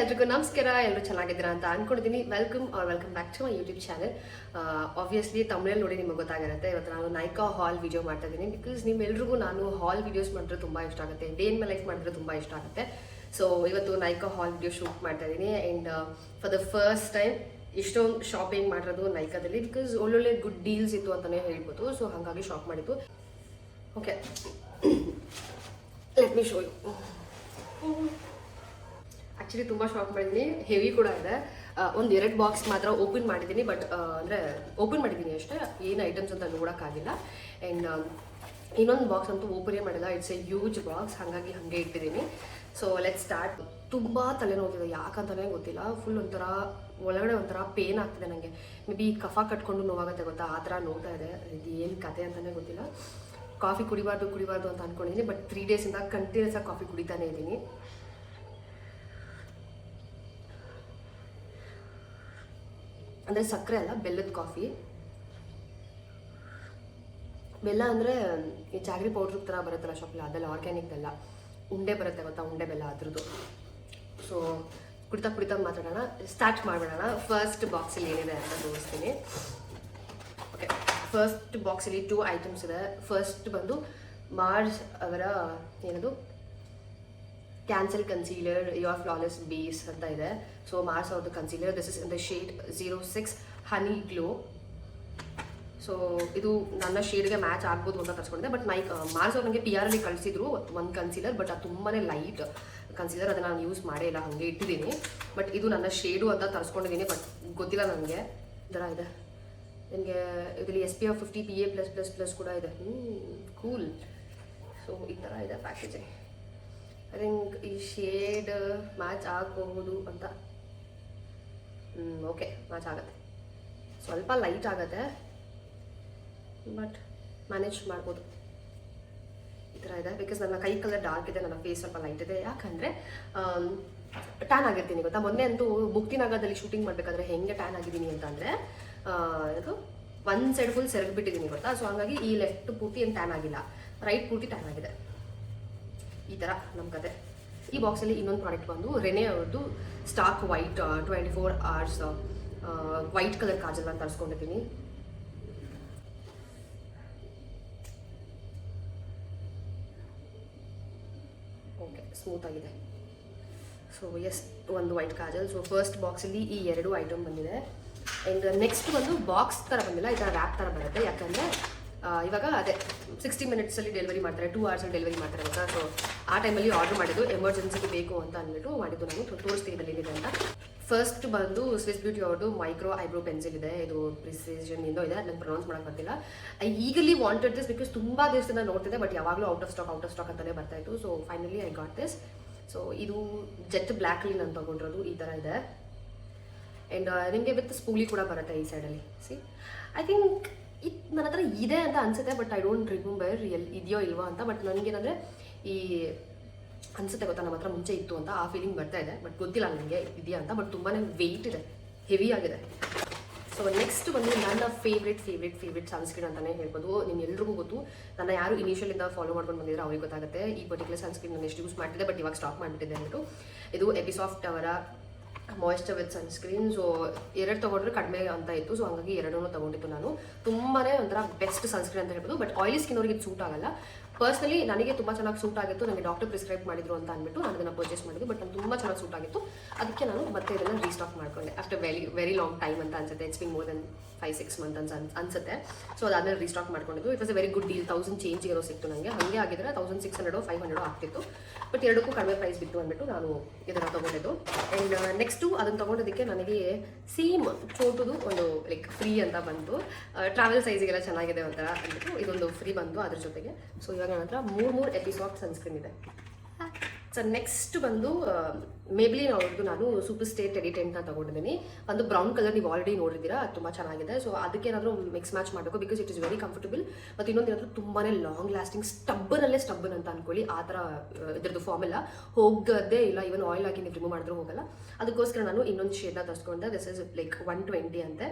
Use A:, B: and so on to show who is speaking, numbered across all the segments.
A: ಎಲ್ರಿಗೂ ನಮಸ್ಕಾರ. ಎಲ್ಲರೂ ಚೆನ್ನಾಗಿದ್ದೀರಾ ಅಂತ ಅನ್ಕೊಂಡಿದ್ದೀನಿ. Welcome back to my YouTube channel. Obviously ತಮಿಳಲ್ಲಿ ನೋಡಿ ನಿಮಗೆ ಗೊತ್ತಾಗಿರುತ್ತೆ. ಇವತ್ತು ನಾನು ನೈಕಾ ಹಾಲ್ ವಿಡಿಯೋ ಮಾಡ್ತಾ ಇದ್ದೀನಿ. ಬಿಕಾಸ್ ನಿಮ್ಮೆಲ್ರಿಗೂ ನಾನು ಹಾಲ್ ವಿಡಿಯೋಸ್ ಮಾಡಿದ್ರೆ ತುಂಬ ಇಷ್ಟ ಆಗುತ್ತೆ, ಡೇ ಇನ್ ಮೈ ಲೈಫ್ ಮಾಡಿದ್ರೆ ತುಂಬ ಇಷ್ಟ ಆಗುತ್ತೆ. ಸೊ ಇವತ್ತು ನೈಕಾ ಹಾಲ್ ವಿಡಿಯೋ ಶೂಟ್ ಮಾಡ್ತಾ ಇದ್ದೀನಿ. And for the first time ಇಷ್ಟೊಂದು ಶಾಪಿಂಗ್ ಮಾಡಿರೋದು ನೈಕಾದಲ್ಲಿ. ಬಿಕಾಸ್ ಒಳ್ಳೊಳ್ಳೆ ಗುಡ್ ಡೀಲ್ಸ್ ಇತ್ತು ಅಂತಲೇ ಹೇಳ್ಬೋದು. ಸೊ ಹಾಗಾಗಿ ಶಾಪ್ ಮಾಡಿದ್ದು. Okay, let me show you. Actually ತುಂಬ ಶಾಪ್ ಮಾಡಿದ್ದೀನಿ, ಹೆವಿ ಕೂಡ ಇದೆ. ಒಂದು 2 ಬಾಕ್ಸ್ ಮಾತ್ರ ಓಪನ್ ಮಾಡಿದ್ದೀನಿ. ಬಟ್ ಅಂದರೆ ಓಪನ್ ಮಾಡಿದ್ದೀನಿ ಅಷ್ಟೇ, ಏನು ಐಟಮ್ಸ್ ಅಂತ ನೋಡೋಕ್ಕಾಗಿಲ್ಲ. ಆ್ಯಂಡ್ ಇನ್ನೊಂದು ಬಾಕ್ಸ್ ಅಂತೂ ಓಪನೇ ಮಾಡಿಲ್ಲ. ಇಟ್ಸ್ ಎ ಹ್ಯೂಜ್ ಬಾಕ್ಸ್, ಹಾಗಾಗಿ ಹಾಗೆ ಇಟ್ಟಿದ್ದೀನಿ. So let start. ತುಂಬ ತಲೆನೋವಿದೆ, ಯಾಕಂತಲೇ ಗೊತ್ತಿಲ್ಲ. ಫುಲ್ ಒಂಥರ ಒಳಗಡೆ ಒಂಥರ ಪೇನ್ ಆಗ್ತಿದೆ ನನಗೆ. ಮೇ ಬಿ ಕಫ ಕಟ್ಕೊಂಡು ನೋವಾಗುತ್ತೆ ಗೊತ್ತಾ, ಆ ಥರ ನೋಡ್ತಾ ಇದೆ. ಇದು ಏನು ಕತೆ ಅಂತಲೇ ಗೊತ್ತಿಲ್ಲ. ಕಾಫಿ ಕುಡಿಬಾರ್ದು ಅಂತ ಅಂದ್ಕೊಂಡಿದ್ದೀನಿ. ಬಟ್ 3 ಡೇಸಿಂದ ಕಂಟಿನ್ಯೂಸ್ ಆಗಿ ಕಾಫಿ ಕುಡಿತಾನೇ ಇದ್ದೀನಿ. ಅಂದರೆ ಸಕ್ಕರೆ ಅಲ್ಲ, ಬೆಲ್ಲದ ಕಾಫಿ. ಬೆಲ್ಲ ಅಂದರೆ ಈ ಜಾಗ್ರಿ ಪೌಡ್ರ್ ಥರ ಬರುತ್ತಲ್ಲ ಶಾಪಲ್ಲಿ, ಅದೆಲ್ಲ ಆರ್ಗ್ಯಾನಿಕ್ ಬೆಲ್ಲ. ಉಂಡೆ ಬರುತ್ತೆ ಗೊತ್ತಾ, ಉಂಡೆ ಬೆಲ್ಲ ಅದ್ರದ್ದು. ಸೊ ಕುಡಿತಾ ಮಾತಾಡೋಣ, ಸ್ಟಾರ್ಟ್ ಮಾಡಿಬಿಡೋಣ. ಫಸ್ಟ್ ಬಾಕ್ಸಲ್ಲಿ ಏನಿದೆ ಅಂತ ತೋರಿಸ್ತೀನಿ. ಓಕೆ, ಫಸ್ಟ್ ಬಾಕ್ಸಲ್ಲಿ 2 ಐಟಮ್ಸ್ ಇದೆ. ಫಸ್ಟ್ ಬಂದು ಮಾರ್ಸ್ ಅವರ ಏನದು cancel concealer your flawless base ಅಂತ ಇದೆ. ಸೊ ಮಾರ್ಸ್ ಅವ್ರದ್ದು concealer, this is in the shade 06 honey glow. So ಇದು ನನ್ನ ಶೇಡ್ಗೆ ಮ್ಯಾಚ್ ಆಗ್ಬೋದು ಅಂತ ತರಿಸ್ಕೊಂಡಿದ್ದೆ. ಬಟ್ ಮಾರ್ಸ್ ಅವ್ರು ನನಗೆ PR ಅಲ್ಲಿ ಕಳಿಸಿದ್ರು ಒಂದು ಕನ್ಸೀಲರ್. ಬಟ್ ಅದು ತುಂಬಾ ಲೈಟ್ ಕನ್ಸೀಲರ್, ಅದನ್ನು ನಾನು ಯೂಸ್ ಮಾಡೇ ಇಲ್ಲ, ಹಾಗೆ ಇಟ್ಟಿದ್ದೀನಿ. ಬಟ್ ಇದು ನನ್ನ ಶೇಡು ಅಂತ ತರಿಸ್ಕೊಂಡಿದ್ದೀನಿ. ಬಟ್ ಗೊತ್ತಿಲ್ಲ ನನಗೆ ಈ ಥರ ಇದೆ. ನನಗೆ ಇದರಲ್ಲಿ SPF 50 PA+++ ಕೂಡ ಇದೆ. ಕೂಲ್. ಸೊ ಈ ಥರ ಇದೆ ಪ್ಯಾಕೇಜಿಂಗ್. ಐ ಥಿಂಕ್ ಈ ಶೇಡ್ ಮ್ಯಾಚ್ ಆಗಬಹುದು ಅಂತ. ಓಕೆ, ಮ್ಯಾಚ್ ಆಗುತ್ತೆ. ಸ್ವಲ್ಪ ಲೈಟ್ ಆಗುತ್ತೆ, ಬಟ್ ಮ್ಯಾನೇಜ್ ಮಾಡ್ಬೋದು. ಈ ಥರ ಇದೆ. ಬಿಕಾಸ್ ನನ್ನ ಕೈ ಕಲರ್ ಡಾರ್ಕ್ ಇದೆ, ನನ್ನ ಫೇಸ್ ಸ್ವಲ್ಪ ಲೈಟ್ ಇದೆ. ಯಾಕಂದರೆ ಟ್ಯಾನ್ ಆಗಿರ್ತೀನಿ ಗೊತ್ತಾ. ಮೊನ್ನೆ ಅಂತೂ ಮುಕ್ತಿನಗರದಲ್ಲಿ ಶೂಟಿಂಗ್ ಮಾಡಬೇಕಾದ್ರೆ ಹೆಂಗೆ ಟ್ಯಾನ್ ಆಗಿದ್ದೀನಿ ಅಂತ ಅಂದರೆ, ಇದು ಒಂದು ಸೈಡ್ ಫುಲ್ ಸೆರಗ್ಬಿಟ್ಟಿದ್ದೀನಿ ಗೊತ್ತಾ. ಸೊ ಹಾಗಾಗಿ ಈ ಲೆಫ್ಟ್ ಪೂರ್ತಿ ಏನು ಟ್ಯಾನ್ ಆಗಿಲ್ಲ, ರೈಟ್ ಪೂರ್ತಿ ಟ್ಯಾನ್ ಆಗಿದೆ. ಈ ಥರ ನಮ್ಮ ಕತೆ. ಈ ಬಾಕ್ಸಲ್ಲಿ ಇನ್ನೊಂದು ಪ್ರಾಡಕ್ಟ್ ಬಂದು ರೆನೆ ಅವ್ರದ್ದು stock white 24 hours white colour Kajal ಅಂತ ತರಿಸ್ಕೊಂಡಿದ್ದೀನಿ. ಓಕೆ, ಸ್ಮೂತ್ ಆಗಿದೆ. ಸೊ ಎಸ್, ಒಂದು ವೈಟ್ ಕಾಜಲ್. ಸೊ ಫಸ್ಟ್ ಬಾಕ್ಸಲ್ಲಿ ಈ 2 ಐಟಮ್ ಬಂದಿದೆ. ಆ್ಯಂಡ್ ನೆಕ್ಸ್ಟ್ ಬಂದು ಬಾಕ್ಸ್ ಥರ ಬಂದಿಲ್ಲ, ಈ ಥರ ರ್ಯಾಪ್ ಥರ ಬರುತ್ತೆ. ಯಾಕಂದರೆ ಇವಾಗ ಅದೇ 60 minutesಲ್ಲಿ ಡೆಲಿವರಿ ಮಾಡ್ತಾರೆ, 2 hours ಡೆಲಿವರಿ ಮಾಡ್ತಾರೆ ಅಂತ. ಸೊ ಆ ಟೈಮಲ್ಲಿ ಆರ್ಡರ್ ಮಾಡಿದ್ದು, ಎಮರ್ಜೆನ್ಸಿಗೆ ಬೇಕು ಅಂತ ಅಂದ್ಬಿಟ್ಟು ಮಾಡಿದ್ದು. ನಾನು ತೋರಿಸ್ತೀನಿ ಇದರಲ್ಲಿ ಅಂತ. ಫಸ್ಟ್ ಬಂದು ಸ್ವಿಸ್ ಬ್ಯೂಟಿ ಅವ್ರದ್ದು ಮೈಕ್ರೋ ಐಬ್ರೋ ಪೆನ್ಸಿಲ್ ಇದೆ. ಇದು ಪ್ರಿಸಿಷನ್ ಇಂದೋ ಇದೆ, ನಂಗೆ ಪ್ರೊನೌನ್ಸ್ ಮಾಡೋಕ್ಕೆ ಬರ್ತಿಲ್ಲ. ಐ ಈಗಲಿ ವಾಂಟೆಡ್ ದಿಸ್ ಬಿಕಾಸ್ ತುಂಬ ದಿವಸದಿಂದ ನೋಡ್ತಿದ್ದೆ. ಬಟ್ ಯಾವಾಗಲೂ ಔಟ್ ಆಫ್ ಸ್ಟಾಕ್ ಅಂತಲೇ ಬರ್ತಾಯಿತ್ತು. So finally I got this. So ಇದು ಜೆಟ್ ಬ್ಲ್ಯಾಕಲ್ಲಿ ನಾನು ತೊಗೊಂಡಿರೋದು. ಈ ಥರ ಇದೆ. ಆ್ಯಂಡ್ ನಿಮಗೆ ವಿತ್ ಸ್ಪೂಲಿ ಕೂಡ ಬರುತ್ತೆ ಈ ಸೈಡಲ್ಲಿ. ಸಿ, ಐ ಥಿಂಕ್ ಇದು ನನ್ನ ಹತ್ರ ಇದೆ ಅಂತ ಅನಿಸುತ್ತೆ. ಬಟ್ ಐ ಡೋಂಟ್ ರಿಮೆಂಬರ್ ಇದೆಯೋ ಇಲ್ವಾ ಅಂತ. ಬಟ್ ನನಗೇನಂದರೆ ಈ ಅನಿಸುತ್ತೆ ಗೊತ್ತಾ, ನಮ್ಮ ಹತ್ರ ಮುಂಚೆ ಇತ್ತು ಅಂತ ಆ ಫೀಲಿಂಗ್ ಬರ್ತಾ ಇದೆ. ಬಟ್ ಗೊತ್ತಿಲ್ಲ ನನಗೆ ಇದೆಯಾ ಅಂತ. ಬಟ್ ತುಂಬಾ ವೆಯ್ಟ್ ಇದೆ, ಹೆವಿ ಆಗಿದೆ. ಸೊ ನೆಕ್ಸ್ಟ್ ಬಂದು ನನ್ನ ಫೇವ್ರೆಟ್ ಸನ್ಸ್ಕ್ರೀನ್ ಅಂತಲೇ ಹೇಳ್ಬೋದು. ನಿಮ್ಮೆಲ್ರಿಗೂ ಗೊತ್ತು, ನನ್ನ ಯಾರು ಇನಿಷಿಯಲಿಂದ ಫಾಲೋ ಮಾಡ್ಕೊಂಡು ಬಂದಿದ್ರೆ ಅವ್ರಿಗೆ ಗೊತ್ತಾಗುತ್ತೆ ಈ ಪರ್ಟಿಕ್ಯುಲರ್ ಸನ್ಸ್ಕ್ರೀನ್ ನಾನು ಎಷ್ಟು ಯೂಸ್ ಮಾಡ್ತಿದ್ದೆ. ಬಟ್ ಇವಾಗ ಸ್ಟಾಪ್ ಮಾಡಿಬಿಟ್ಟಿದೆ ಅಂದ್ಬಿಟ್ಟು. ಇದು ಎಪಿಸಾಫ್ಟ್ ಅವರ ಮಾಯಿಶ್ಚರ್ ವಿತ್ ಸನ್ಸ್ಕ್ರೀನ್. ಸೊ 2 ತೊಗೊಂಡ್ರೆ ಕಡಿಮೆ ಅಂತ ಇತ್ತು. ಸೊ ಹಾಗಾಗಿ 2 ತೊಗೊಂಡಿತ್ತು ನಾನು. ತುಂಬಾ ಒಂಥರ ಬೆಸ್ಟ್ ಸನ್ಸ್ಕ್ರೀನ್ ಅಂತ ಹೇಳ್ಬೋದು. ಬಟ್ ಆಯಿಲಿ ಸ್ಕಿನ್ ಅವ್ರಿಗೆ ಇದು ಸೂಟ್ ಆಗಲ್ಲ. ಪರ್ಸ್ನಲಿ ನನಗೆ ತುಂಬ ಚೆನ್ನಾಗಿ ಸೂಟ್ ಆಗಿತ್ತು. ನನಗೆ ಡಾಕ್ಟರ್ ಪ್ರಿಸ್ಕ್ರೈಬ್ ಮಾಡಿದ್ರು ಅಂತ ಅಂದ್ಬಿಟ್ಟು ನಾನು ಅದನ್ನು ಪರ್ಚೇಸ್ ಮಾಡಿದ್ದು. ಬಟ್ ನನಗೆ ತುಂಬ ಚೆನ್ನಾಗಿ ಸೂಟ್ ಆಗಿತ್ತು. ಅದಕ್ಕೆ ನಾನು ಮತ್ತೆ ಇದನ್ನು ರೀಸ್ಟಾಕ್ ಮಾಡ್ಕೊಂಡೆ. ಆಫ್ಟರ್ ವೆರಿ ಲಾಂಗ್ ಟೈಮ್ ಅಂತ ಅನ್ಸುತ್ತೆ. It's been more than 5-6 months ಅಂತ ಅನ್ಸುತ್ತೆ. ಸೊ ಅದಾದ್ಮೇಲೆ ರೀಸ್ಟಾಕ್ ಮಾಡ್ಕೊಂಡಿದ್ದು. It was a very good deal. 1000 change ಇರೋ ಸಿಕ್ತು ನನಗೆ. ಹಾಗೆ ಆಗಿದ್ರೆ 1600 500 ಆಗ್ತಿತ್ತು. ಬಟ್ 2ಕ್ಕೂ ಕಡಿಮೆ ಪ್ರೈಸ್ ಬಿತ್ತು ಅಂದ್ಬಿಟ್ಟು ನಾನು ಇದನ್ನು ತೊಗೊಂಡಿದ್ದು. ಆ್ಯಂಡ್ ನೆಕ್ಸ್ಟು ಅದನ್ನು ತೊಗೊಂಡಿದ್ದಕ್ಕೆ ನನಗೆ ಸೇಮ್ ಚೋಟುದು ಒಂದು ಲೈಕ್ ಫ್ರೀ ಅಂತ ಬಂತು. ಟ್ರಾವೆಲ್ ಸೈಜಿಗೆಲ್ಲ ಚೆನ್ನಾಗಿದೆ ಒಂಥರ ಅಂದ್ಬಿಟ್ಟು ಇದೊಂದು ಫ್ರೀ ಬಂತು ಅದ್ರ ಜೊತೆಗೆ. ಸೊ ಇವಾಗ ನನ್ನ ಹತ್ರ 3 ಎಪಿಸಾಫ್ಟ್ ಸನ್ಸ್ಕ್ರೀನ್ ಇದೆ. ಸೊ ನೆಕ್ಸ್ಟ್ ಬಂದು ಮೇಬ್ಲಿನ್ ಅವ್ರದ್ದು ನಾನು ಸೂಪರ್ ಸ್ಟೇ ಟೆಡಿ ಟೆಂಟ್ ಅಂತ ತೊಗೊಂಡಿದ್ದೀನಿ. ಒಂದು ಬ್ರೌನ್ ಕಲರ್ ನೀವು ಆಲ್ರೆಡಿ ನೋಡಿದ್ದೀರಾ, ಅದು ತುಂಬ ಚೆನ್ನಾಗಿದೆ. ಸೊ ಅದಕ್ಕೆ ಏನಾದರೂ ಮಿಕ್ಸ್ ಮ್ಯಾಚ್ ಮಾಡಬೇಕು because it is very comfortable. ಮತ್ತು ಇನ್ನೊಂದು ಏನಾದರೂ ತುಂಬಾ ಲಾಂಗ್ ಲಾಸ್ಟಿಂಗ್ ಸ್ಟಬ್ಬನ್ ಅಂತ ಅಂದ್ಕೊಳ್ಳಿ. ಆ ಥರ ಇದ್ರದ್ದು ಫಾರ್ಮೆಲ್ಲ ಹೋಗದೇ ಇಲ್ಲ. ಇವನ್ ಆಯಿಲ್ ಹಾಕಿ ನೀವು ರಿಮೂವ್ ಮಾಡಿದ್ರೂ ಹೋಗಲ್ಲ. ಅದಕ್ಕೋಸ್ಕರ ನಾನು ಇನ್ನೊಂದು ಶೇಡ್ನ ತರಿಸ್ಕೊಂಡೆ. ದಿಸ್ ಇಸ್ ಲೈಕ್ 120 ಅಂತೆ.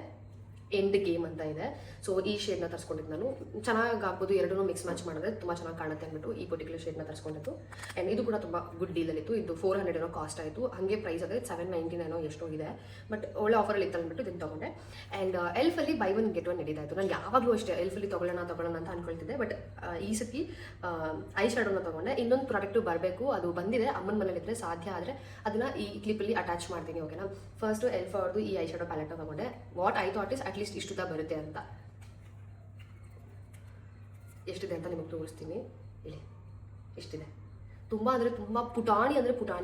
A: ಎಂಡ್ ಗೇಮ್ ಅಂತ ಇದೆ. ಸೊ ಈ ಶೇಡ್ನ ತರಿಸ್ಕೊಂಡಿದ್ದು ನಾನು. ಚೆನ್ನಾಗಿ ಆಗ್ಬೋದು, ಎರಡನ್ನೂ ಮಿಕ್ಸ್ ಮ್ಯಾಚ್ ಮಾಡಿದ್ರೆ ತುಂಬ ಚೆನ್ನಾಗಿ ಕಾಣುತ್ತೆ ಅಂದ್ಬಿಟ್ಟು ಈ ಪರ್ಟಿಕ್ಯುಲರ್ ಶೇಡ್ನ ತರಿಸ್ಕೊಂಡಿದ್ದು. ಆ್ಯಂಡ್ ಇದು ಕೂಡ ತುಂಬ ಗುಡ್ ಡೀಲಲ್ಲಿತ್ತು. ಇದು 400 ಏನೋ ಕಾಸ್ಟ್ ಆಯಿತು. ಹಾಗೆ ಪ್ರೈಸ್ ಆದರೆ 799 ಎಷ್ಟೋ ಇದೆ, ಬಟ್ ಒಳ್ಳೆ ಆಫರಲ್ಲಿ ಇತ್ತು ಅಂದ್ಬಿಟ್ಟು ಇದನ್ನು ತೊಗೊಂಡೆ. ಆ್ಯಂಡ್ ಎಲ್ಫಲ್ಲಿ ಬೈ ಒನ್ ಗೆಟ್ ಒನ್ ನಡೀತಾ ಇತ್ತು. ನಾನು ಯಾವಾಗಲೂ ಅಷ್ಟೇ ಎಲ್ಫಲ್ಲಿ ತೊಗೊಳ್ಳೋಣ ಅಂತ ಅನ್ಕೊಳ್ತಿದ್ದೆ, ಬಟ್ ಈ ಸತಿ ಐ ಶ್ಯಾಡೋನ ತೊಗೊಂಡೆ. ಇನ್ನೊಂದು ಪ್ರಾಡಕ್ಟು ಬರಬೇಕು, ಅದು ಬಂದಿದೆ, ಅಮ್ಮನ ಮನೇಲಿದ್ದರೆ ಸಾಧ್ಯ ಆದರೆ ಅದನ್ನು ಈ ಕ್ಲಿಪ್ಪಲ್ಲಿ ಅಟ್ಯಾಚ್ ಮಾಡ್ತೀನಿ. ಓಕೆನಾ. ಫಸ್ಟು ಎಲ್ಫ್ ಅವ್ರದ್ದು ಈ ಐ ಶ್ಯಾಡೋ ಪ್ಯಾಲೆಟ್ನ ತೊಗೊಂಡೆ. What I thought is at least ಇಷ್ಟು ಬರುತ್ತೆ ಅಂತ. ಎಷ್ಟಿದೆ ಅಂತ ನಿಮಗೆ ತೋರಿಸ್ತೀನಿ. ಇಲ್ಲಿ ಎಷ್ಟಿದೆ, ತುಂಬ ಅಂದರೆ ತುಂಬ ಪುಟಾಣಿ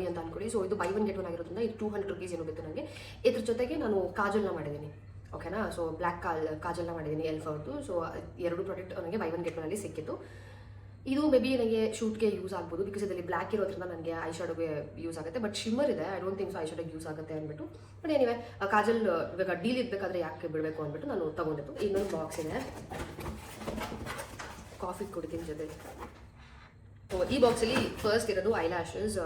A: ಅಂತ ಅಂದ್ಕೊಳ್ಳಿ. ಸೊ ಇದು ಬೈ ಒನ್ ಗೆಟ್ ಒನ್ ಆಗಿರೋದ್ರಿಂದ ಇದು 200 rupees ಏನೋ ಬಿತ್ತು ನನಗೆ. ಇದ್ರ ಜೊತೆಗೆ ನಾನು ಕಾಜಲ್ನ ಮಾಡಿದ್ದೀನಿ. ಓಕೆನಾ. ಸೊ ಬ್ಲ್ಯಾಕ್ ಕಾಜಲ್ನ ಮಾಡಿದ್ದೀನಿ ಎಲ್ಫ್ ಅವ್ರದ್ದು. ಸೊ 2 ಪ್ರಾಡಕ್ಟ್ ನನಗೆ ಬೈ ಒನ್ ಗೆಟ್ ಒನಲ್ಲಿ ಸಿಕ್ಕಿತ್ತು. ಇದು ಮೇ ಬಿ ನನಗೆ ಶೂಟ್ಗೆ ಯೂಸ್ ಆಗ್ಬೋದು, ಬಿಕಾಸ್ ಇದರಲ್ಲಿ ಬ್ಲ್ಯಾಕ್ ಇರೋದ್ರಿಂದ ನನಗೆ ಐ ಶ್ಯಾಡೋಗೆ ಯೂಸ್ ಆಗುತ್ತೆ. ಬಟ್ ಶಿಮ್ಮರ್ ಇದೆ, I don't think so eye ಶ್ಯಾಡೋಗೆ ಯೂಸ್ ಆಗುತ್ತೆ ಅಂದ್ಬಿಟ್ಟು. ಬಟ್ ಏನಿವೆ ಕಾಜಲ್ ಇವಾಗ ಡೀಲ್ ಇರಬೇಕಾದ್ರೆ ಯಾಕೆ ಬಿಡಬೇಕು ಅಂದ್ಬಿಟ್ಟು ನಾನು ತೊಗೊಂಡಿದ್ದು. ಇನ್ನೊಂದು ಬಾಕ್ಸ್ ಇದೆ, ಕಾಫಿ ಕುಡಿತೀನಿ ಜೊತೆ. ಈ ಬಾಕ್ಸಲ್ಲಿ ಫಸ್ಟ್ ಇರೋದು ಐ ಲ್ಯಾಶಸ್.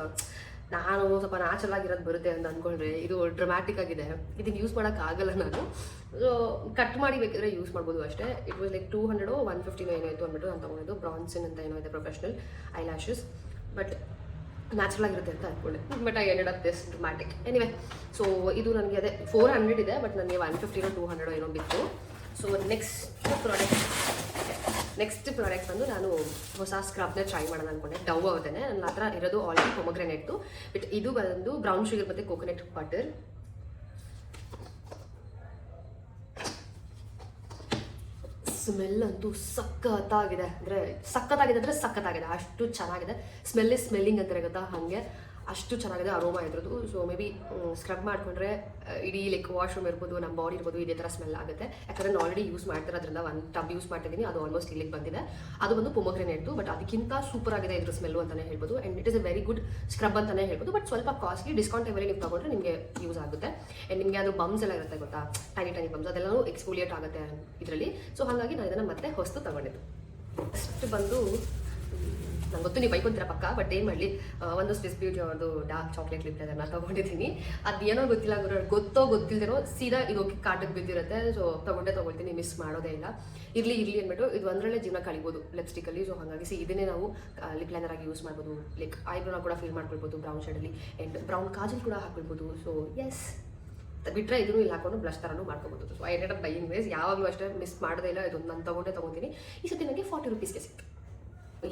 A: ನಾನು ಸ್ವಲ್ಪ ನ್ಯಾಚುರಲ್ ಆಗಿರೋದು ಬರುತ್ತೆ ಅಂತ ಅಂದ್ಕೊಂಡ್ರೆ ಇದು ಡ್ರಮ್ಯಾಟಿಕ್ ಆಗಿದೆ. ಇದನ್ನು ಯೂಸ್ ಮಾಡೋಕ್ಕಾಗಲ್ಲ ನಾನು. ಸೊ ಕಟ್ ಮಾಡಿ ಬೇಕಿದ್ರೆ ಯೂಸ್ ಮಾಡ್ಬೋದು ಅಷ್ಟೇ. ಇಟ್ ವಾಸ್ ಲೈಕ್ 200 150 ಏನೋ ಇತ್ತು ಅಂದ್ಬಿಟ್ಟು ನಾನು ತೊಗೊಂಡಿದ್ದು. ಬ್ರಾನ್ಸನ್ ಅಂತ ಏನೋ ಇದೆ professional I lashes, but natural ಆಗಿರುತ್ತೆ ಅಂತ ಅಂದ್ಕೊಂಡೆ. But I ended up this dramatic. Anyway, so ಇದು ನನಗೆ ಅದೇ 400 ಇದೆ, ಬಟ್ ನನಗೆ 150 200 ಏನೋ ಬಿತ್ತು. ಸೊ ನೆಕ್ಸ್ಟ್ ಪ್ರಾಡಕ್ಟ್ ಬಂದು ನಾನು ಹೊಸ ಸ್ಕ್ರಬ್ನ ಟ್ರೈ ಮಾಡೋಣ ಅಂದ್ಕೊಂಡೆ. ಡವ್ ಅವತ್ತೇನೆ ನನ್ನ ಹತ್ರ ಇರೋದು ಆಲ್ರೆಡಿ ಪೊಮಗ್ರೆನೇಟ್ದು, ಬಟ್ ಇದು ಬಂದು ಬ್ರೌನ್ ಶುಗರ್ ಮತ್ತು ಕೋಕೋನಟ್ ಬಟರ್. ಸ್ಮೆಲ್ ಅಂತೂ ಸಖತ್ತಾಗಿದೆ ಅಂದರೆ ಸಖತ್ತಾಗಿದೆ. ಅಷ್ಟು ಚೆನ್ನಾಗಿದೆ. ಸ್ಮೆಲ್ಲಿಂಗ್ ಅಂತಾರೆ ಗೊತ್ತಾ, ಹಾಗೆ ಅಷ್ಟು ಚೆನ್ನಾಗಿದೆ ಅರೋಮಾ ಇದ್ರದ್ದು. ಸೊ ಮೇ ಬಿ ಸ್ಕ್ರಬ್ ಮಾಡಿಕೊಂಡ್ರೆ ಇಡೀ ಲೈಕ್ ವಾಶ್ರೂಮ್ ಇರ್ಬೋದು, ನಮ್ಮ ಬಾಡಿ ಇರ್ಬೋದು, ಇದೇ ಥರ ಸ್ಮೆಲ್ ಆಗುತ್ತೆ. ಯಾಕಂದರೆ ನಾನು ಆಲ್ರೆಡಿ ಯೂಸ್ ಮಾಡ್ತಿರೋದ್ರಿಂದ ಒಂದು ಟಬ್ ಯೂಸ್ ಮಾಡ್ತಿದ್ದೀನಿ, ಅದು ಆಲ್ಮೋಸ್ಟ್ ಇಲ್ಲಿಗೆ ಬಂದಿದೆ. ಅದು ಬಂದು ಪೊಮಗ್ರೆನೇಟ್ದು, ಬಟ್ ಅದಕ್ಕಿಂತ ಸೂಪರ್ ಆಗಿದೆ ಇದ್ರ ಸ್ಮೆಲ್ಲು ಅಂತಲೇ ಹೇಳ್ಬೋದು. And it is A very good scrub ಅಂತಲೇ ಹೇಳ್ಬೋದು. ಬಟ್ ಸ್ವಲ್ಪ ಕಾಸ್ಟ್ಲಿ, ಡಿಸ್ಕೌಂಟ್ ಟೈಮಲ್ಲಿ ನೀವು ತೊಗೊಂಡ್ರೆ ನಿಮಗೆ ಯೂಸ್ ಆಗುತ್ತೆ. ಆ್ಯಂಡ್ ನಿಮಗೆ ಅದು ಬಮ್ಸ್ ಎಲ್ಲ ಇರುತ್ತೆ ಗೊತ್ತಾ, ಟೈನಿ ಬಮ್ಸ್, ಅದೆಲ್ಲವೂ ಎಕ್ಸ್ಫೋಲಿಯೇಟ್ ಆಗುತ್ತೆ ಇದರಲ್ಲಿ. ಸೊ ಹಾಗಾಗಿ ನಾನು ಇದನ್ನು ಮತ್ತೆ ಹೊಸ್ತು ತೊಗೊಂಡಿದ್ದು. ನೆಕ್ಸ್ಟ್ ಬಂದು ನಂಗೆ ಗೊತ್ತು ನೀವು ಬೈಕೊಂತೀರ ಪಕ್ಕ, ಬಟ್ ಏನು ಮಾಡಲಿ, ಒಂದು ಸ್ವಿಸ್ ಬ್ಯೂಟಿ ಅವ್ರದ್ದು ಡಾರ್ಕ್ ಚಾಕ್ಲೇಟ್ ಲಿಪ್ ಅದನ್ನು ತೊಗೊಂಡಿದ್ದೀನಿ. ಅದು ಏನೋ ಗೊತ್ತಿಲ್ಲ, ಗೊತ್ತಿಲ್ಲದಿರೋ ಸೀದಾ ಇದು ಕಾಟಕ್ಕೆ ಬಿದ್ದಿರುತ್ತೆ. ಸೊ ತೊಗೊಳ್ತೀನಿ, ಮಿಸ್ ಮಾಡೋದೇ ಇಲ್ಲ. ಇರಲಿ ಅಂದ್ಬಿಟ್ಟು ಇದು ಒಂದರಲ್ಲೇ ಜೀವನ ಕಳಿಬೋದು ಲಿಪ್ಸ್ಟಿಕಲ್ಲಿ. ಸೊ ಹಾಗಾಗಿ ಇದನ್ನೇ ನಾವು ಲಿಪ್ ಲೈನರ್ ಆಗಿ ಯೂಸ್ ಮಾಡ್ಬೋದು. ಲೈಕ್ ಐಬ್ರೋನ ಕೂಡ ಫಿಲ್ ಮಾಡ್ಕೊಳ್ಬೋದು ಬ್ರೌನ್ ಶೇಡಲ್ಲಿ, ಆ್ಯಂಡ್ ಬ್ರೌನ್ ಕಾಜಲ್ ಕೂಡ ಹಾಕ್ಬಿಡ್ಬೋದು. ಸೊ ಎಸ್, ಬಿಟ್ಟರೆ ಇದನ್ನು ಇಲ್ಲಿ ಹಾಕೊಂಡು ಬ್ಲಷ್ ಥರನೂ ಮಾಡ್ಕೊಬೋದು. So I ended up buying ways. ಯಾವಾಗಲೂ ಅಷ್ಟೇ ಮಿಸ್ ಮಾಡೋದೇ ಇಲ್ಲ. ಇದೊಂದು ನಾನು ತೊಗೊತೀನಿ. ಈ ಸತಿ ನನಗೆ 40 rupeesಗೆ ಸಿಕ್ತು.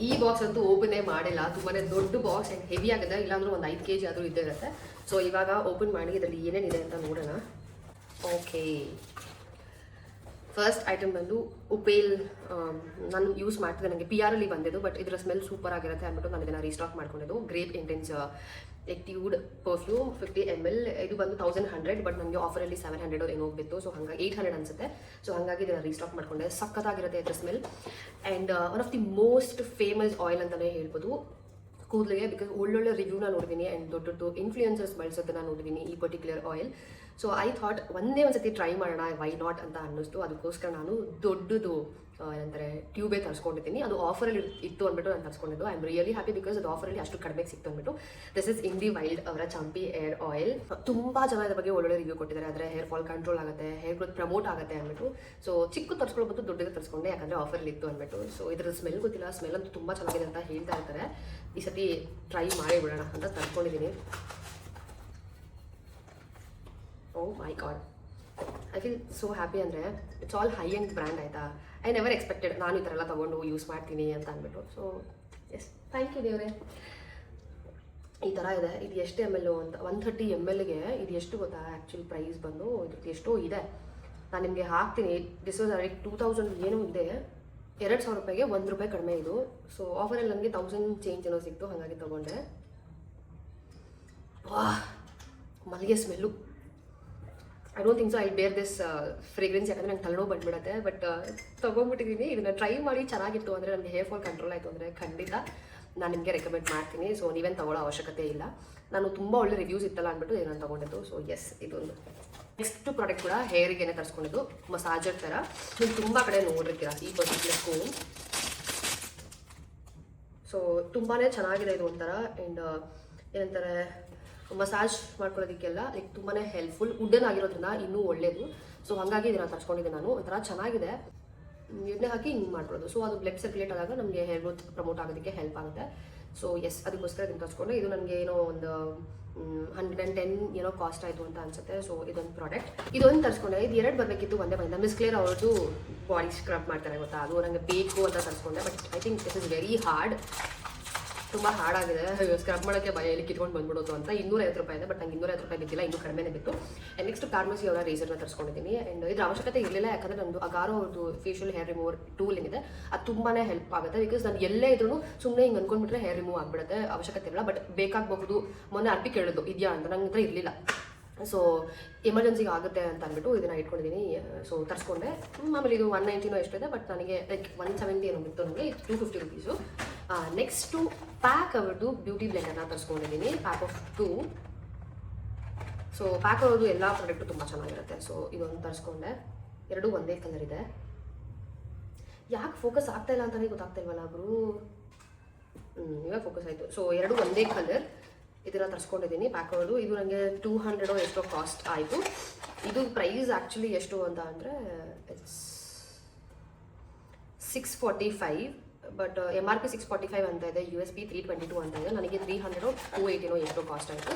A: ಈ ಬಾಕ್ಸ್ ಅಂತೂ ಓಪನೇ ಮಾಡಿಲ್ಲ, ತುಂಬಾ ದೊಡ್ಡ ಬಾಕ್ಸ್ ಆ್ಯಂಡ್ ಹೆವಿ ಆಗಿದೆ. ಇಲ್ಲಾಂದ್ರೂ ಒಂದು 5 kg ಆದರೂ ಇದ್ದೇ ಇರುತ್ತೆ. ಸೊ ಇವಾಗ ಓಪನ್ ಮಾಡಿ ಇದರಲ್ಲಿ ಏನೇನಿದೆ ಅಂತ ನೋಡೋಣ. ಓಕೆ, ಫಸ್ಟ್ ಐಟಮ್ ಬಂದು ಉಪೇಲ್. ನಾನು ಯೂಸ್ ಮಾಡ್ತಿದ್ದೆ, ನನಗೆ PR ಅಲ್ಲಿ ಬಂದಿದ್ದು, ಬಟ್ ಇದರ ಸ್ಮೆಲ್ ಸೂಪರ್ ಆಗಿರುತ್ತೆ ಅಂದ್ಬಿಟ್ಟು ನಾನು ಇದನ್ನು ರೀಸ್ಟಾಕ್ ಮಾಡ್ಕೊಂಡಿದ್ದು. Grape intense activated perfume 50 ml. ಇದು ಬಂದು 1100, ಬಟ್ ನನಗೆ ಆಫರಲ್ಲಿ 700 ಏನೋ ಬಿತ್ತು. ಸೊ ಹಾಗಾಗಿ 800 ಅನಿಸುತ್ತೆ. ಸೊ ಹಾಗಾಗಿ ಇದನ್ನು ರೀಸ್ಟಾಕ್ ಮಾಡ್ಕೊಂಡೆ. ಸಖತ್ತಾಗಿರುತ್ತೆ ಇದರ smell. And one of the most famous oil ಅಂತಲೇ ಹೇಳ್ಬೋದು ಕೂದಲಿಗೆ, ಬಿಕಾಸ್ ಒಳ್ಳೊಳ್ಳೆ ರಿವ್ಯೂನ ನೋಡಿದ್ದೀನಿ ಆ್ಯಂಡ್ ದೊಡ್ಡ ಇನ್ಫ್ಲೂಯೆನ್ಸರ್ಸ್ ಬಳಸೋದನ್ನ ನೋಡಿದ್ದೀನಿ ಈ particular oil. So I thought ಒಂದೇ ಒಂದು ಸತಿ ಟ್ರೈ ಮಾಡೋಣ, ವೈ ನಾಟ್ ಅಂತ ಅನ್ನಿಸ್ತು. ಅದಕ್ಕೋಸ್ಕರ ನಾನು ದೊಡ್ಡದು ಏನಂತಾರೆ ಟ್ಯೂಬೇ ತರಿಸ್ಕೊಂಡಿದ್ದೀನಿ. ಅದು ಆಫರಲ್ಲಿ ಇತ್ತು ಅಂದ್ಬಿಟ್ಟು ನಾನು ತರಿಸ್ಕೊಂಡಿದ್ದು. I am really happy, because ಅದು ಆಫರಲ್ಲಿ ಅಷ್ಟು ಕಡಿಮೆಗೆ ಸಿಕ್ತು ಅಂದ್ಬಿಟ್ಟು. ದಿಸ್ ಇಸ್ ಇಂಡಿ ವೈಲ್ಡ್ ಅವರ ಚಂಪಿ ಏರ್ ಆಯಿಲ್. ತುಂಬ ಜನ ಇದ್ರ ಬಗ್ಗೆ ಒಳ್ಳೊಳ್ಳೆ ರಿವ್ಯೂ ಕೊಟ್ಟಿದ್ದಾರೆ. ಆದರೆ ಹೇರ್ ಫಾಲ್ ಕಂಟ್ರೋಲ್ ಆಗುತ್ತೆ, ಹೇರ್ ಗ್ರೋತ್ ಪ್ರಮೋಟ್ ಆಗುತ್ತೆ ಅಂದ್ಬಿಟ್ಟು. ಸೊ ಚಿಕ್ಕ ತರಿಸ್ಕೊಳ್ಬೋದು, ದೊಡ್ಡದು ತರಿಸ್ಕೊಂಡೆ, ಯಾಕಂದರೆ ಆಫರಲ್ಲಿ ಇತ್ತು ಅಂದ್ಬಿಟ್ಟು. ಸೊ ಇದ್ರ ಸ್ಮೆಲ್ ಗೊತ್ತಿಲ್ಲ, ಸ್ಮೆಲ್ ಅಂತೂ ತುಂಬ ಚೆನ್ನಾಗಿದೆ ಅಂತ ಹೇಳ್ತಾ ಇರ್ತಾರೆ. ಈ ಸತಿ ಟ್ರೈ ಮಾಡಿ ಬಿಡೋಣ ಅಂತ ತರ್ಕೊಂಡಿದ್ದೀನಿ. Oh my god, I feel so happy. ಅಂದರೆ it's all high end brand ಆಯಿತಾ. ಐ ನೆವರ್ ಎಕ್ಸ್ಪೆಕ್ಟೆಡ್ ನಾನು ಈ ಥರ ಎಲ್ಲ ತೊಗೊಂಡು ಯೂಸ್ ಮಾಡ್ತೀನಿ ಅಂತ ಅಂದ್ಬಿಟ್ಟು. ಸೊ ಎಸ್, ಥ್ಯಾಂಕ್ ಯು ದೇವರೇ. ಈ ಥರ ಇದೆ. ಇದು ಎಷ್ಟು ml ಅಂತ, 130 mlಗೆ ಇದು ಎಷ್ಟು ಗೊತ್ತಾ ಆ್ಯಕ್ಚುಲಿ ಪ್ರೈಸ್ ಬಂದು ಇದಕ್ಕೆ ಎಷ್ಟೋ ಇದೆ. ನಾನು ನಿಮಗೆ ಹಾಕ್ತೀನಿ. ದಿಸ್ ವಾಸ್ ಅರೌಂಡ್ 2000 ಏನೋ ಇದೆ. 2000 ರೂಪಾಯಿಗೆ ₹1 ಕಡಿಮೆ ಇದು. ಸೊ ಆಫರಲ್ಲಿ ನನಗೆ 1000 ಚೇಂಜ್ ಏನೋ ಸಿಕ್ತು, ಹಾಗಾಗಿ ತೊಗೊಂಡೆ. ವಾ, ಮಲ್ಲಿಗೆ smell. I don't think so I ಬೇರ್ ದಿಸ್ ಫ್ರೇಗ್ರೆನ್ಸ್, ಯಾಕಂದರೆ ನಂಗೆ ತಲೆನೋವು ಬಂದುಬಿಡುತ್ತೆ. ಬಟ್ ತೊಗೊಂಡ್ಬಿಟ್ಟಿದ್ದೀನಿ. ಇದನ್ನು ಟ್ರೈ ಮಾಡಿ ಚೆನ್ನಾಗಿತ್ತು ಅಂದರೆ, ನನಗೆ ಹೇರ್ ಫಾಲ್ ಕಂಟ್ರೋಲ್ ಆಯಿತು ಅಂದರೆ ಖಂಡಿತ ನಾನು ನಿಮಗೆ ರೆಕಮೆಂಡ್ ಮಾಡ್ತೀನಿ. ಸೊ ನೀವೇನು ತೊಗೊಳ್ಳೋ ಅವಶ್ಯಕತೆ ಇಲ್ಲ. ನಾನು ತುಂಬ ಒಳ್ಳೆ ರಿವ್ಯೂಸ್ ಇತ್ತಲ್ಲ ಅಂದ್ಬಿಟ್ಟು ನಾನು ತೊಗೊಂಡಿದ್ದು. ಸೊ ಎಸ್, ಇದೊಂದು ನೆಕ್ಸ್ಟ್ ಪ್ರಾಡಕ್ಟ್ ಕೂಡ ಹೇರಿಗೇನೆ ತರಿಸ್ಕೊಂಡಿದ್ದು, ಮಸಾಜರ್ ಥರ. ನೀವು ತುಂಬ ಕಡೆ ನೋಡಿರ್ತೀರ ಈ ಪರ್ಟಿಕ್ಯುಲರ್ ಕೋಮ್. ಸೊ ತುಂಬಾ ಚೆನ್ನಾಗಿದೆ ಇದು ಒಂಥರ. ಆ್ಯಂಡ್ ಏನಂತಾರೆ, ಮಸಾಜ್ ಮಾಡ್ಕೊಳ್ಳೋದಕ್ಕೆಲ್ಲ ಲೈಕ್ ತುಂಬಾ ಹೆಲ್ಪ್ಫುಲ್, ವುಡನ್ ಆಗಿರೋದ್ರಿಂದ ಇನ್ನೂ ಒಳ್ಳೇದು. ಸೊ ಹಾಗಾಗಿ ಇದನ್ನು ತರಿಸ್ಕೊಂಡಿದ್ದೆ ನಾನು. ಒಂಥರ ಚೆನ್ನಾಗಿದೆ, ಎಣ್ಣೆ ಹಾಕಿ ಹಿಂಗೆ ಮಾಡ್ಕೊಳ್ಳೋದು. ಸೊ ಅದು ಬ್ಲಡ್ ಸರ್ಕ್ಯುಲೇಟ್ ಆದಾಗ ನಮಗೆ ಹೇರ್ ಗ್ರೋತ್ ಪ್ರಮೋಟ್ ಆಗೋದಕ್ಕೆ ಹೆಲ್ಪ್ ಆಗುತ್ತೆ. ಸೊ ಅದಕ್ಕೋಸ್ಕರ ಇದನ್ನು ತರಿಸ್ಕೊಂಡೆ. ಇದು ನನಗೆ ಏನೋ ಒಂದು 110 ಕಾಸ್ಟ್ ಆಯಿತು ಅಂತ ಅನ್ಸುತ್ತೆ. ಸೊ ಇದೊಂದು ಪ್ರಾಡಕ್ಟ್, ಇದೊಂದು ತರಿಸ್ಕೊಂಡೆ. ಇದು 2 ಬರಬೇಕಿತ್ತು, ಒಂದೇ ಬಂದ. ಮಿಸ್ ಕ್ಲಿಯರ್ ಅವ್ರದ್ದು ಬಾಡಿ ಸ್ಕ್ರಬ್ ಮಾಡ್ತಾರೆ ಗೊತ್ತಾ, ಅದು ನನಗೆ ಬೇಕು ಅಂತ ತರಿಸ್ಕೊಂಡೆ. But I think this is very hard, ತುಂಬ ಹಾರ್ಡಾಗಿದೆ. ಸ್ಕ್ರಬ್ ಮಾಡೋಕ್ಕೆ ಭಯ, ಎಲ್ಲಿ ಕಿತ್ಕೊಂಡು ಬಂದ್ಬಿಡೋದು ಅಂತ. 250 ರೂಪಾಯಿ ಇದೆ, ಬಟ್ ನಂಗೆ 250 ರೂಪಾಯಿ ಬಿದ್ದಿಲ್ಲ, ಇನ್ನೂ ಕಡಿಮೆನೇ ಬಿತ್ತು. ಆ್ಯಂಡ್ ನೆಕ್ಸ್ಟ್ ಫಾರ್ಮಸಿ ಅವರ ರೇಸರ್ನ ತರಿಸ್ಕೊಂಡಿದ್ದೀನಿ. ಆ್ಯಂಡ್ ಇದ್ರ ಅವಶ್ಯಕತೆ ಇರಲಿಲ್ಲ, ಯಾಕಂದರೆ ನಂದು ಅಗಾರೋ ಅವ್ರದ್ದು ಫೇಶಿಯಲ್ ಹೇರ್ ರಿಮೂವರ್ ಟೂಲ್ ಏನಿದೆ ಅದು ತುಂಬಾ ಹೆಲ್ಪ್ ಆಗುತ್ತೆ. ಬಿಕಾಸ್ ನಾನು ಎಲ್ಲೇ ಇದ್ರೂ ಸುಮ್ಮನೆ ಹಿಂಗೆ ಅಂದ್ಕೊಂಡ್ಬಿಟ್ರೆ ಹೇರ್ ರಿಮೂವ್ ಆಗಿಬಿಡುತ್ತೆ, ಅವಶ್ಯಕತೆ ಇಲ್ಲ. ಬಟ್ ಬೇಕಾಗಬಹುದು. ಮೊನ್ನೆ ಅರ್ಪಿ ಕೇಳಿದ್ದು ಇದೆಯಾ ಅಂತ, ನಂಗೆ ಹತ್ರ ಇರಲಿಲ್ಲ. ಸೊ ಎಮರ್ಜೆನ್ಸಿಗೆ ಆಗುತ್ತೆ ಅಂತ ಅಂದ್ಬಿಟ್ಟು ಇದನ್ನು ಇಟ್ಕೊಂಡಿದ್ದೀನಿ. ಸೊ ತರಿಸ್ಕೊಂಡೆ. ಆಮೇಲೆ ಇದು 190 ಎಷ್ಟಿದೆ, ಬಟ್ ನನಗೆ ಲೈಕ್ 170 ಏನೋ ಬಿತ್ತು, ನನಗೆ 250 ರುಪೀಸು. ನೆಕ್ಸ್ಟು ಪ್ಯಾಕ್ ಅವ್ರದ್ದು ಬ್ಯೂಟಿ ಬ್ಲೆಂಡರ್ನ ತರಿಸ್ಕೊಂಡಿದ್ದೀನಿ, ಪ್ಯಾಕ್ ಆಫ್ 2. ಸೊ ಪ್ಯಾಕ್ ಅವ್ರದ್ದು ಎಲ್ಲ ಪ್ರಾಡಕ್ಟು ತುಂಬ ಚೆನ್ನಾಗಿರುತ್ತೆ. ಸೊ ಇದೊಂದು ತರಿಸ್ಕೊಂಡೆ. 2 ಒಂದೇ ಕಲರ್ ಇದೆ. ಯಾಕೆ ಫೋಕಸ್ ಆಗ್ತಾ ಇಲ್ಲ ಅಂತಲೇ ಗೊತ್ತಾಗ್ತಾ ಇಲ್ವಲ್ಲ ಗುರು. ಇವಾಗ ಫೋಕಸ್ ಆಯಿತು. ಸೊ 2 ಒಂದೇ ಕಲರ್, ಇದನ್ನು ತರಿಸ್ಕೊಂಡಿದ್ದೀನಿ ಪ್ಯಾಕ್ ಅವ್ರದ್ದು. ಇದು ನನಗೆ 200 ಎಷ್ಟೋ ಕಾಸ್ಟ್ ಆಯಿತು. ಇದು ಪ್ರೈಸ್ ಆ್ಯಕ್ಚುಲಿ ಎಷ್ಟು ಅಂತ ಅಂದರೆ $645, ಬಟ್ MRP 645 ಅಂತ ಇದೆ, USP 322 ಅಂತ ಇದೆ. ನನಗೆ 300 280 ಎಷ್ಟೋ ಕಾಸ್ಟ್ ಆಯಿತು.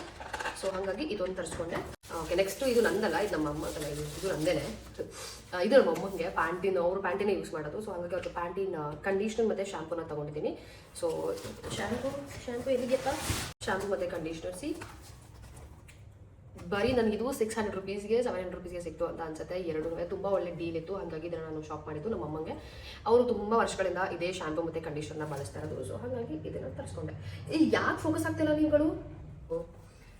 A: ಸೊ ಹಾಗಾಗಿ ಇದೊಂದು ತರಿಸ್ಕೊಂಡೆ. ಓಕೆ, ನೆಕ್ಸ್ಟು ಇದು ನಂದಲ್ಲ, ಇದು ನಮ್ಮ ಅಮ್ಮ ಅಲ್ಲ, ಇದು ನಂದೇನೆ. ಇದು ನಮ್ಮ ಅಮ್ಮಂಗೆ ಪ್ಯಾಂಟಿನ, ಅವರು ಪ್ಯಾಂಟಿನೇ ಯೂಸ್ ಮಾಡೋದು. ಸೊ ಹಾಗಾಗಿ ಅವ್ರಿಗೆ ಪ್ಯಾಂಟಿನ ಕಂಡೀಷ್ನರ್ ಮತ್ತು ಶ್ಯಾಂಪೂನ ತೊಗೊಂಡಿದ್ದೀನಿ. ಸೊ ಶ್ಯಾಂಪೂ ಎಲ್ಲಿದೆಯಪ್ಪ, ಶ್ಯಾಂಪೂ ಮತ್ತು ಕಂಡೀಷ್ನರ್. ಬರೀ ನನಗಿದು 600 ರುಪೀಸ್ಗೆ 700 ರುಪೀಸ್ಗೆ ಸಿಕ್ತು ಅಂತ ಅನ್ಸುತ್ತೆ. 2 ತುಂಬ ಒಳ್ಳೆ ಡೀಲ್ ಇತ್ತು. ಹಾಗಾಗಿ ಇದನ್ನು ನಾನು ಶಾಪ್ ಮಾಡಿದ್ದು ನಮ್ಮ ಅಮ್ಮಂಗೆ. ಅವರು ತುಂಬ ವರ್ಷಗಳಿಂದ ಇದೇ ಶ್ಯಾಂಪೂ ಮತ್ತು ಕಂಡೀಷನರ್ನ ಬಳಸ್ತಾ ಇರೋದು. ಸೊ ಹಾಗಾಗಿ ಇದನ್ನು ತರಿಸ್ಕೊಂಡೆ. ಈಗ ಯಾಕೆ ಫೋಕಸ್ ಆಗ್ತಿಲ್ಲ ನೀವುಗಳು.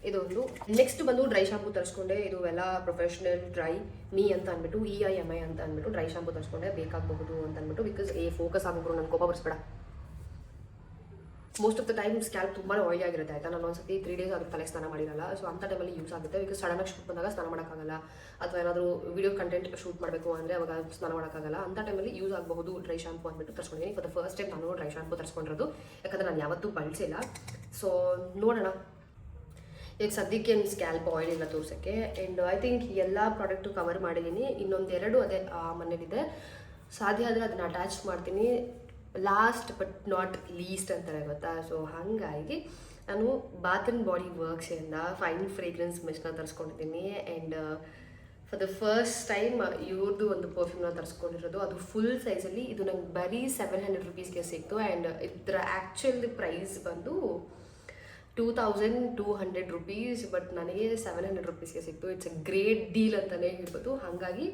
A: ಇದೊಂದು. ನೆಕ್ಸ್ಟ್ ಬಂದು ಡ್ರೈ ಶಾಂಪೂ ತರಿಸ್ಕೊಂಡೆ. ಇದು ಎಲ್ಲ ಪ್ರೊಫೆಷನಲ್ ಡ್ರೈ ಮೀ ಅಂತ ಅಂದ್ಬಿಟ್ಟು EIMI ಅಂತ ಅಂದ್ಬಿಟ್ಟು ಡ್ರೈ ಶಾಂಪೂ ತರಿಸ್ಕೊಂಡೆ. ಬೇಕಾಗಬಹುದು ಅಂತ ಅಂದ್ಬಿಟ್ಟು. ಬಿಕಾಸ್ ಫೋಕಸ್ ಆಗೋರು ನನ್ನ ಕೋಪ ಬರ್ಸ್ಬೇಡ. Most of the time scalp ತುಂಬಾ ಆಯಿಲಿ ಆಗಿರುತ್ತೆ ಆಯಿತಾ. ನಾನು ಒಂದ್ಸತಿ 3 ಡೇಸ್ ಅದಕ್ಕೆ ತಲೆ ಸ್ನಾನ ಮಾಡಿರಲ್ಲ. ಸೊ ಅಂಥ ಟೈಮಲ್ಲಿ ಯೂಸ್ ಆಗುತ್ತೆ. ಬಿಕಾಸ್ ಸಡನ್ನಾಗಿ ಶೂಟ್ ಬಂದಾಗ ಸ್ನಾನ ಮಾಡೋಕ್ಕಾಗಲ್ಲ, ಅಥವಾ ಏನಾದರೂ ವಿಡಿಯೋ ಕಂಟೆಂಟ್ ಶೂಟ್ ಮಾಡಬೇಕು ಅಂದರೆ ಅವಾಗ ಸ್ನಾನ ಮಾಡೋಕ್ಕಾಗಲ್ಲ. ಅಂಥ ಟೈಮಲ್ಲಿ ಯೂಸ್ ಆಗಬಹುದು ಡ್ರೈ ಶಾಂಪೂ ಅಂದ್ಬಿಟ್ಟು ತರಿಸ್ಕೊಂಡಿದ್ದೀನಿ. ಫಾರ್ ದ ಫಸ್ಟ್ ಟೈಮ್ ನಾನು ಡ್ರೈ ಶಾಂಪೂ ತರಿಸ್ಕೊಂಡಿರೋದು, ಯಾಕಂದರೆ ನಾನು ಯಾವತ್ತೂ ಬಳಸಿಲ್ಲ. ಸೊ ನೋಡೋಣ. ಈಗ ಸದ್ಯಕ್ಕೆ ಏನು ಸ್ಕ್ಯಾಲ್ಪ್ ಆಯಿಲ್ ಇಲ್ಲ ತೋರ್ಸೋಕ್ಕೆ. ಆ್ಯಂಡ್ ಐ ಥಿಂಕ್ ಎಲ್ಲ ಪ್ರಾಡಕ್ಟು ಕವರ್ ಮಾಡಿದ್ದೀನಿ. ಇನ್ನೊಂದೆರಡು ಅದೇ ಮನೇಲಿದೆ, ಸಾಧ್ಯ ಆದರೆ ಅದನ್ನು ಅಟ್ಯಾಚ್ ಮಾಡ್ತೀನಿ. ಲಾಸ್ಟ್ ಬಟ್ ನಾಟ್ ಲೀಸ್ಟ್ ಅಂತಾರೆ ಗೊತ್ತಾ. ಸೊ ಹಾಗಾಗಿ ನಾನು ಬಾತ್ ಆ್ಯಂಡ್ ಬಾಡಿ ವರ್ಕ್ಸಿಂದ ಫೈನ್ ಫ್ರೇಗ್ರೆನ್ಸ್ ಮಿಸ್ಟ್ನ ತರಿಸ್ಕೊಂಡಿದ್ದೀನಿ. And for the first time ಇವ್ರದ್ದು ಒಂದು ಪರ್ಫ್ಯೂಮ್ನ ತರಿಸ್ಕೊಂಡಿರೋದು, ಅದು ಫುಲ್ ಸೈಜಲ್ಲಿ. ಇದು ನಂಗೆ ಬರೀ 700 ರುಪೀಸ್ಗೆ ಸಿಕ್ತು. ಆ್ಯಂಡ್ ಇದರ ಆ್ಯಕ್ಚುಲ್ ಪ್ರೈಸ್ ಬಂದು 2200 ರುಪೀಸ್, ಬಟ್ ನನಗೆ 700 ರುಪೀಸ್ಗೆ ಸಿಕ್ತು. ಇಟ್ಸ್ ಎ ಗ್ರೇಟ್ ಡೀಲ್ ಅಂತಲೇ ಹೇಳ್ಬೋದು. ಹಾಗಾಗಿ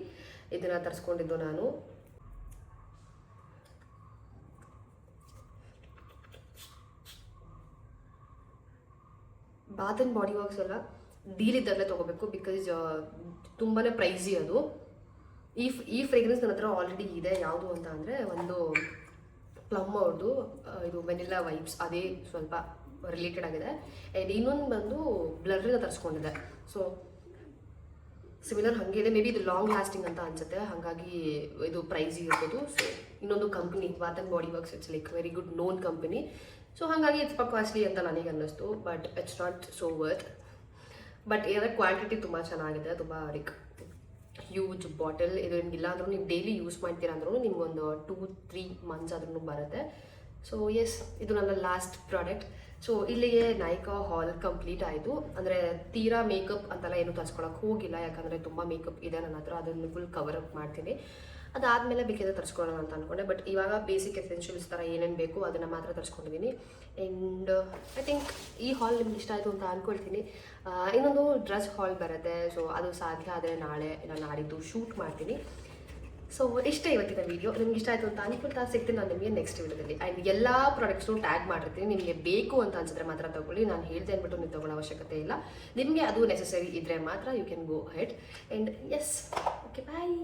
A: ಇದನ್ನು ತರಿಸ್ಕೊಂಡಿದ್ದು ನಾನು. ಬಾತ್ ಆ್ಯಂಡ್ ಬಾಡಿ ವರ್ಕ್ಸ್ ಎಲ್ಲ ಡೀಲ್ ಇದ್ದಾಗಲೇ ತೊಗೋಬೇಕು. ಬಿಕಾಸ್ ತುಂಬಾ ಪ್ರೈಸಿ ಅದು. ಈ ಫ್ರೇಗ್ರೆನ್ಸ್ ನನ್ನ ಹತ್ರ ಆಲ್ರೆಡಿ ಇದೆ. ಯಾವುದು ಅಂತ ಅಂದರೆ ಒಂದು ಪ್ಲಮ್ ಅವ್ರದ್ದು, ಇದು ವೆನಿಲ್ಲಾ ವೈಬ್ಸ್, ಅದೇ ಸ್ವಲ್ಪ ರಿಲೇಟೆಡ್ ಆಗಿದೆ. ಆ್ಯಂಡ್ ಇನ್ನೊಂದು ಬಂದು ಬ್ಲರ್ನ ತರಿಸ್ಕೊಂಡಿದೆ. ಸೊ ಸಿಮಿಲರ್ ಹಾಗೆ ಇದೆ. ಮೇ ಬಿ ಇದು ಲಾಂಗ್ ಲಾಸ್ಟಿಂಗ್ ಅಂತ ಅನ್ಸುತ್ತೆ, ಹಾಗಾಗಿ ಇದು ಪ್ರೈಸಿ ಇರ್ಬೋದು. ಸೊ ಇನ್ನೊಂದು company bath and body works, it's like very good known company. So ಹಾಗಾಗಿ ಇಟ್ಸ್ ಸ್ವಲ್ಪ ಕಾಸ್ಟ್ಲಿ ಅಂತ ನನಗೆ ಅನ್ನಿಸ್ತು, but it's not so worth. But ಇದರ ಕ್ವಾಂಟಿಟಿ ತುಂಬ ಚೆನ್ನಾಗಿದೆ, ತುಂಬ ಲೈಕ್ ಹ್ಯೂಜ್ ಬಾಟಲ್. ಇದು ನಿಮಗಿಲ್ಲ ಅಂದ್ರೂ ನೀವು ಡೈಲಿ ಯೂಸ್ ಮಾಡ್ತೀರಾ ಅಂದ್ರೂ ನಿಮ್ಗೊಂದು 2-3 ಮಂತ್ಸ್ ಆದ್ರೂ ಬರುತ್ತೆ. ಸೊ ಎಸ್, ಇದು ನನ್ನ ಲಾಸ್ಟ್ ಪ್ರಾಡಕ್ಟ್. ಸೊ ಇಲ್ಲಿಗೆ ನಾಯಿಕಾ ಹಾಲ್ ಕಂಪ್ಲೀಟ್ ಆಯಿತು. ಅಂದರೆ ತೀರಾ ಮೇಕಪ್ ಅಂತೆಲ್ಲ ಏನು ತರಿಸ್ಕೊಳಕ್ಕೆ ಹೋಗಿಲ್ಲ, ಯಾಕಂದರೆ ತುಂಬ ಮೇಕಪ್ ಇದೆ ನನ್ನ ಹತ್ರ, ಅದನ್ನು ಫುಲ್ ಕವರ್ ಅಪ್ ಮಾಡ್ತೀನಿ. ಅದಾದಮೇಲೆ ಬೇಕಿದ್ರೆ ತರಿಸ್ಕೊಳ್ಳೋಣ ಅಂತ ಅಂದ್ಕೊಂಡೆ. ಬಟ್ ಇವಾಗ ಬೇಸಿಕ್ ಎಸೆನ್ಷಿಯಲ್ಸ್ ಥರ ಏನೇನು ಬೇಕು ಅದನ್ನು ಮಾತ್ರ ತರಿಸ್ಕೊಂಡಿದ್ದೀನಿ. ಆ್ಯಂಡ್ ಐ ಥಿಂಕ್ ಈ ಹಾಲ್ ನಿಮ್ಗೆ ಇಷ್ಟ ಆಯಿತು ಅಂತ ಅಂದ್ಕೊಳ್ತೀನಿ. ಇನ್ನೊಂದು ಡ್ರೆಸ್ ಹಾಲ್ ಬರುತ್ತೆ. ಸೊ ಅದು ಸಾಧ್ಯ ಆದರೆ ನಾಳೆ ಇಲ್ಲ ನಾಡಿದ್ದು ಶೂಟ್ ಮಾಡ್ತೀನಿ. ಸೊ ಇಷ್ಟೇ ಇವತ್ತಿನ ವೀಡಿಯೋ. ನಿಮ್ಗೆ ಇಷ್ಟ ಆಯಿತು ಅಂತ ಅಂದ್ಕೊಳ್ತಾ ಸಿಗ್ತೀನಿ ನಾನು ನಿಮಗೆ ನೆಕ್ಸ್ಟ್ ವೀಡಿಯೋದಲ್ಲಿ. ಆ್ಯಂಡ್ ಎಲ್ಲ ಪ್ರಾಡಕ್ಟ್ಸ್ನು ಟ್ಯಾಗ್ ಮಾಡಿರ್ತೀನಿ. ನಿಮಗೆ ಬೇಕು ಅಂತ ಅನ್ಸಿದ್ರೆ ಮಾತ್ರ ತಗೊಳ್ಳಿ. ನಾನು ಹೇಳ್ದೆ ಅಂದ್ಬಿಟ್ಟು ನೀವು ತಗೊಳ್ಳೋ ಅವಶ್ಯಕತೆ ಇಲ್ಲ. ನಿಮಗೆ ಅದು ನೆಸೆಸರಿ ಇದ್ದರೆ ಮಾತ್ರ you can go ahead. And yes, okay, bye.